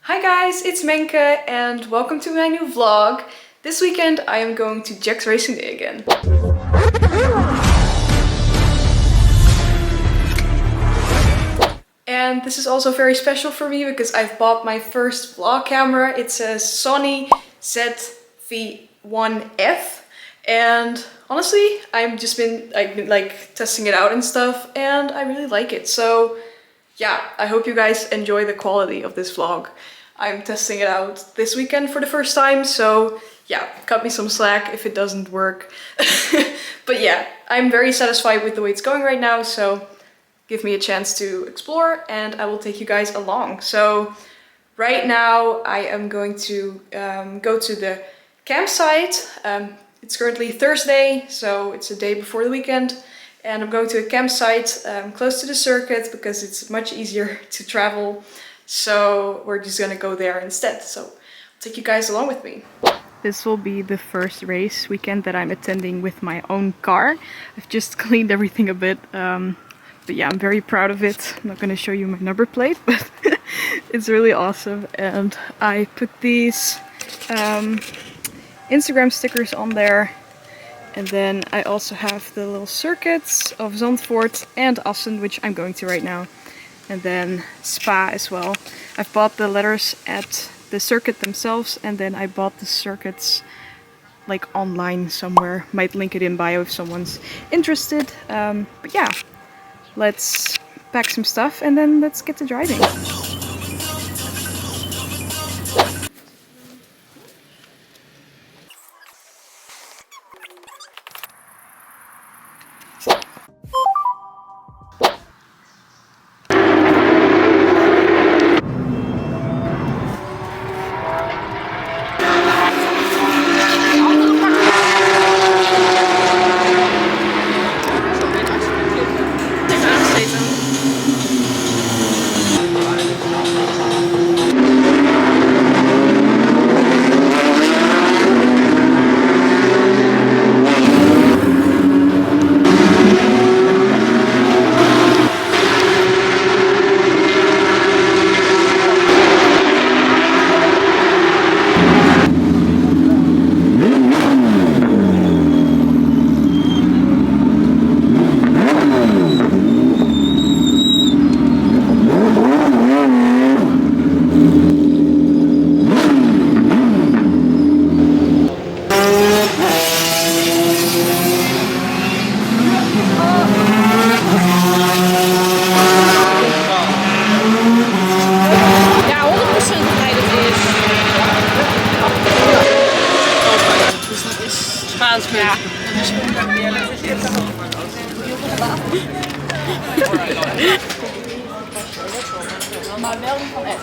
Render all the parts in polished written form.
Hi guys, it's Menke and welcome to my new vlog. This weekend I am going to Jack's Racing Day again. And this is also very special for me because I've bought my first vlog camera. It's a Sony ZV-1F and honestly I've been like testing it out and stuff and I really like it. So yeah, I hope you guys enjoy the quality of this vlog. I'm testing it out this weekend for the first time, so yeah, cut me some slack if it doesn't work. But yeah, I'm very satisfied with the way it's going right now, so give me a chance to explore and I will take you guys along. So right now I am going to go to the campsite. It's currently Thursday, so it's a day before the weekend. And I'm going to a campsite close to the circuit because it's much easier to travel. So we're just gonna go there instead. So I'll take you guys along with me. This will be the first race weekend that I'm attending with my own car. I've just cleaned everything a bit. But yeah, I'm very proud of it. I'm not gonna show you my number plate, but it's really awesome. And I put these Instagram stickers on there. And then I also have the little circuits of Zandvoort and Assen, which I'm going to right now. And then Spa as well. I've bought the letters at the circuit themselves and then I bought the circuits like online somewhere. Might link it in bio if someone's interested. But yeah, let's pack some stuff and then let's get to driving. Ja. Maar wel niet van echt.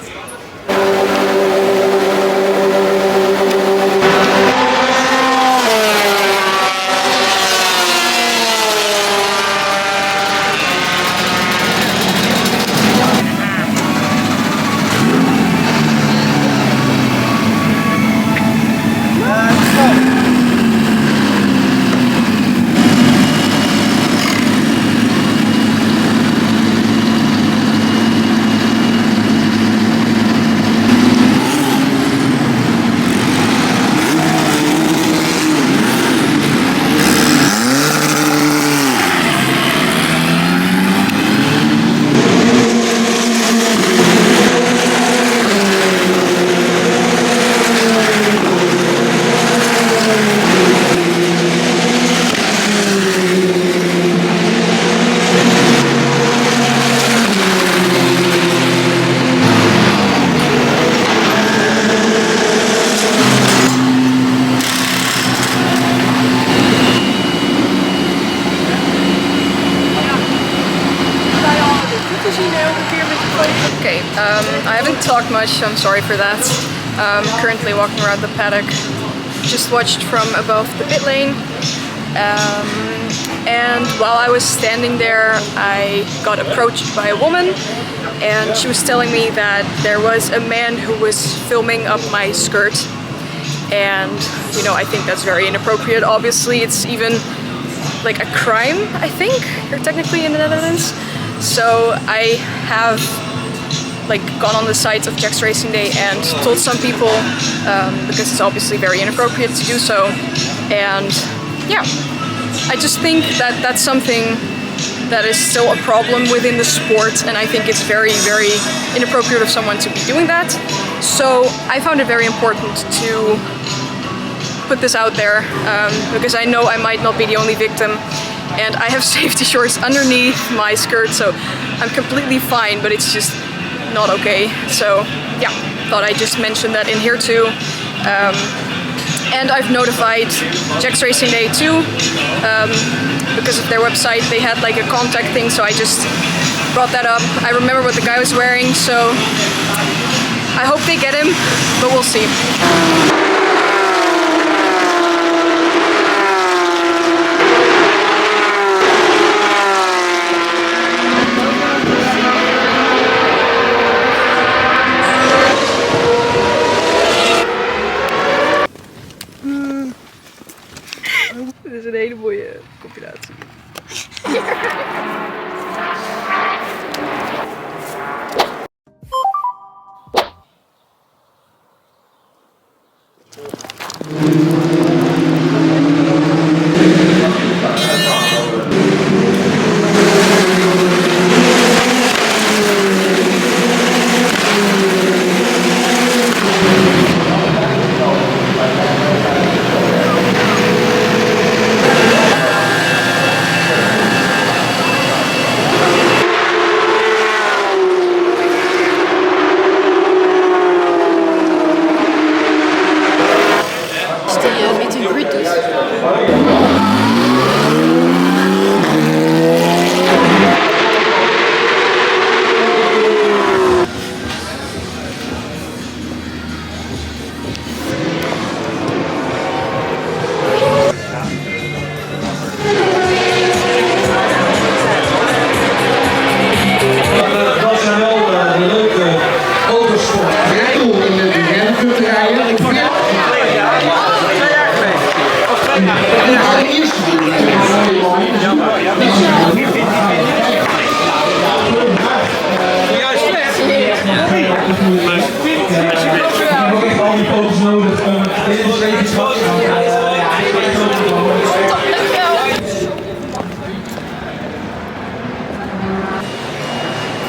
Okay, I haven't talked much, so I'm sorry for that. Currently walking around the paddock. Just watched from above the pit lane. And while I was standing there, I got approached by a woman and she was telling me that there was a man who was filming up my skirt. And, you know, I think that's very inappropriate. Obviously, it's even like a crime, I think, here technically in the Netherlands. So I have like gone on the sites of Jack's Racing Day and told some people, because it's obviously very inappropriate to do so. And yeah, I just think that that's something that is still a problem within the sport, and I think it's very, very inappropriate of someone to be doing that. So I found it very important to put this out there, because I know I might not be the only victim, and I have safety shorts underneath my skirt, so I'm completely fine, but it's just not okay. So yeah, thought I'd just mention that in here too. And I've notified Jack's Racing Day too, because of their website. They had like a contact thing, so I just brought that up. I remember what the guy was wearing, so I hope they get him, but we'll see. Dit is een hele mooie compilatie.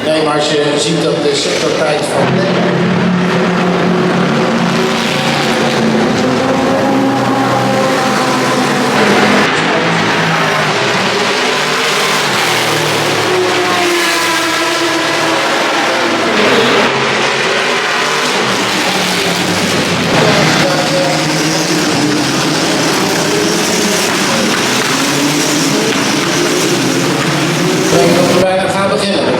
Nee, maar als je ziet dat de sectortijd van gaan beginnen.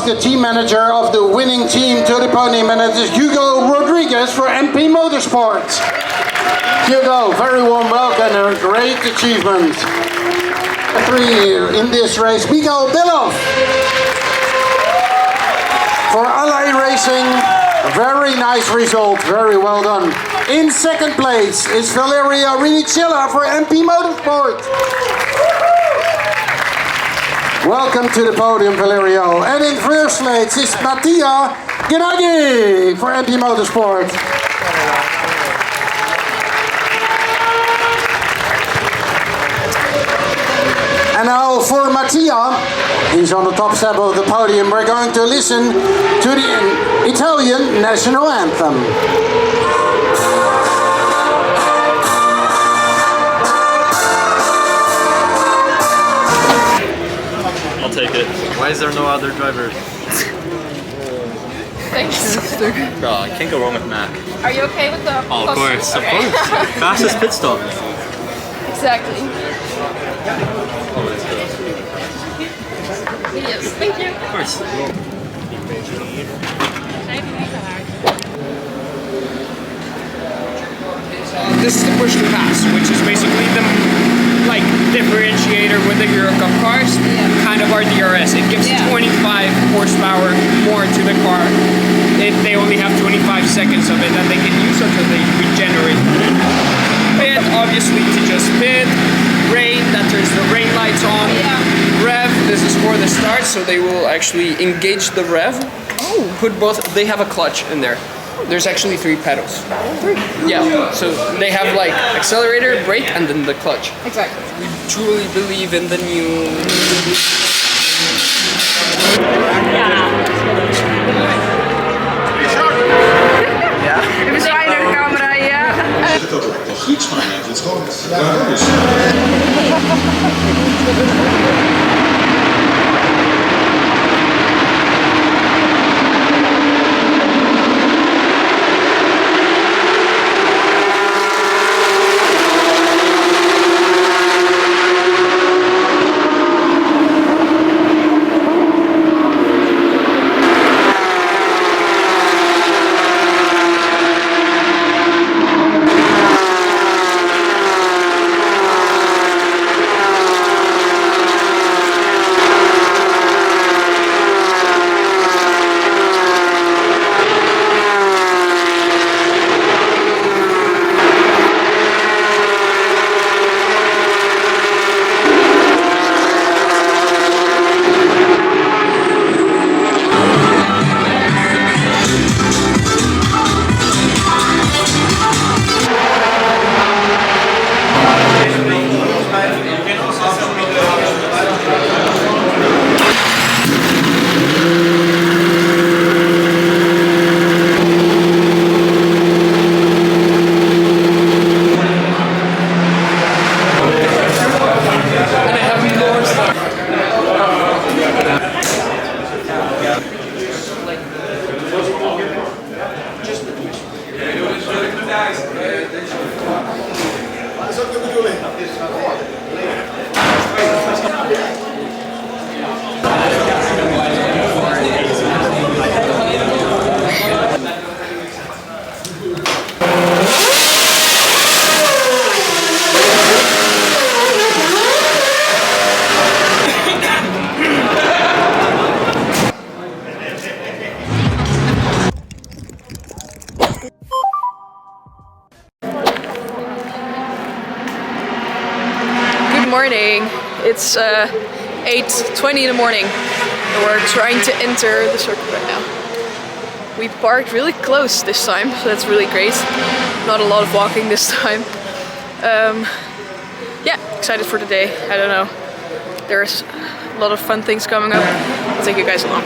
The team manager of the winning team to the podium, and it is Hugo Rodriguez for MP Motorsport. Hugo, very warm welcome and a great achievement. 3 in this race, Miguel Belov. For Ally Racing, a very nice result, very well done. In second place is Valeria Rinicilla for MP Motorsport. Welcome to the podium, Valerio. And in first place is Mattia Gennady for MP Motorsport. And now for Mattia, he's on the top step of the podium. We're going to listen to the Italian national anthem. I'll take it. Why is there no other driver? Thanks. Bro, I can't go wrong with Mac. Are you okay with the Oh, of course, Okay. of course. Fastest pit stop. Exactly. Yes, thank you. Of course. This is the push to pass, which is basically the like differentiator with the Eurocup cars, kind of our DRS. It gives 25 horsepower more to the car if they only have 25 seconds of it that they can use until they regenerate. Pit, obviously to just pit. Rain, that turns the rain lights on. Rev, this is for the start, so they will actually engage the rev. Put both, they have a clutch in there. There's actually 3 pedals. 3? Yeah, so they have like accelerator, brake, and then the clutch. Exactly. We truly believe in the new... Even zwaaien naar de camera, ja. Ik had ook een gietsmijn uit het schoon. Good morning. It's 8:20 in the morning and we're trying to enter the circuit right now. We parked really close this time, so that's really great. Not a lot of walking this time. Yeah, excited for today. I don't know. There's a lot of fun things coming up. I'll take you guys along.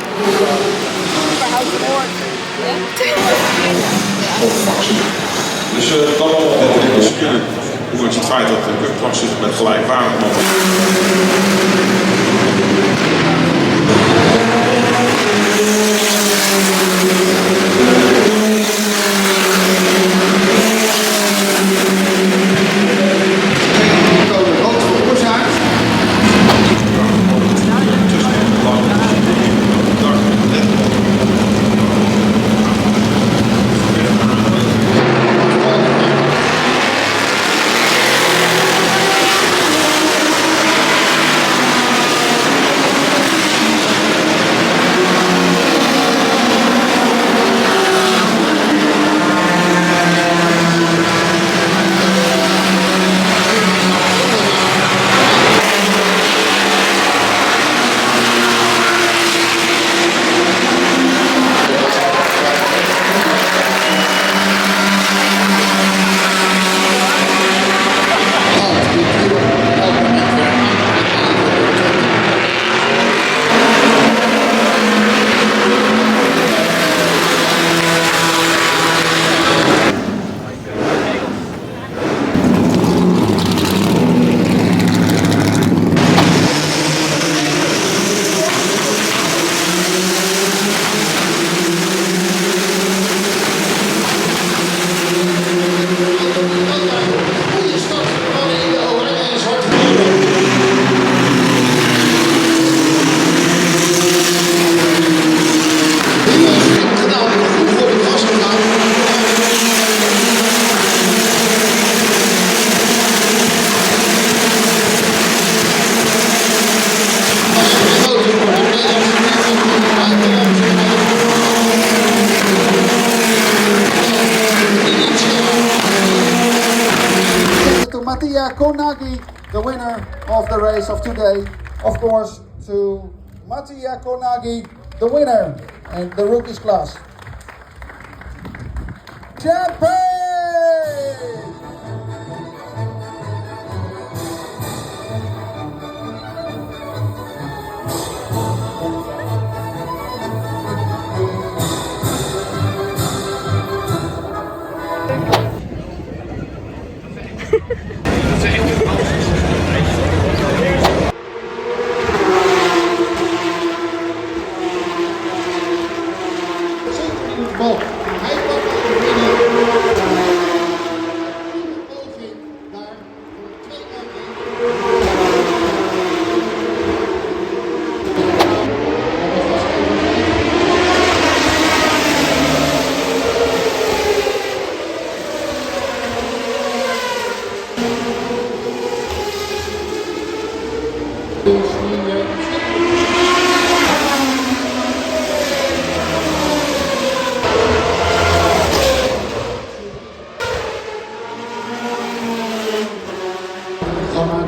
Dus dat allemaal is kunnen. Ondanks het feit dat de clubklas zit met gelijkwaardig mogen. Mattia Konagi, the winner of the race of today. Of course, to Mattia Konagi, the winner in the rookies class. Champagne!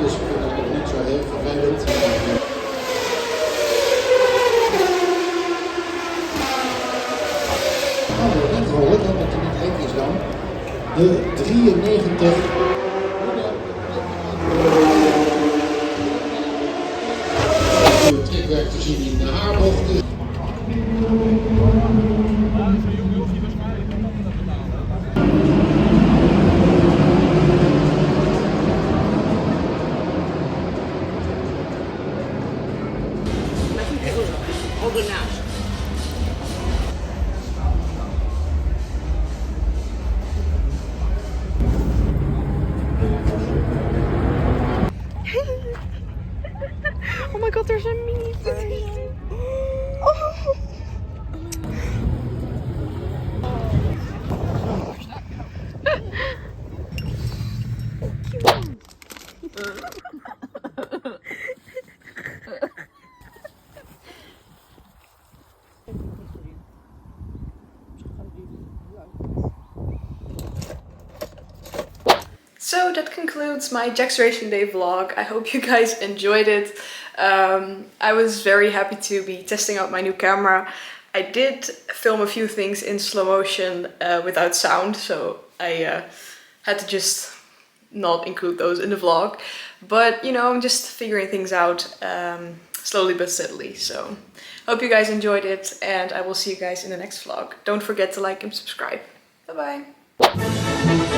Dus niet zo heel vervelend. Nou, we gaan rollen, dat het er niet gek is dan. De 93. De trekwerk te zien in de haarbochten. Oh my god, there's a mini version. Oh. So that concludes my Jack's Racing Day vlog. I hope you guys enjoyed it. I was very happy to be testing out my new camera. I did film a few things in slow motion without sound, so I had to just not include those in the vlog. But you know, I'm just figuring things out slowly but steadily. So hope you guys enjoyed it, and I will see you guys in the next vlog. Don't forget to like and subscribe. Bye bye.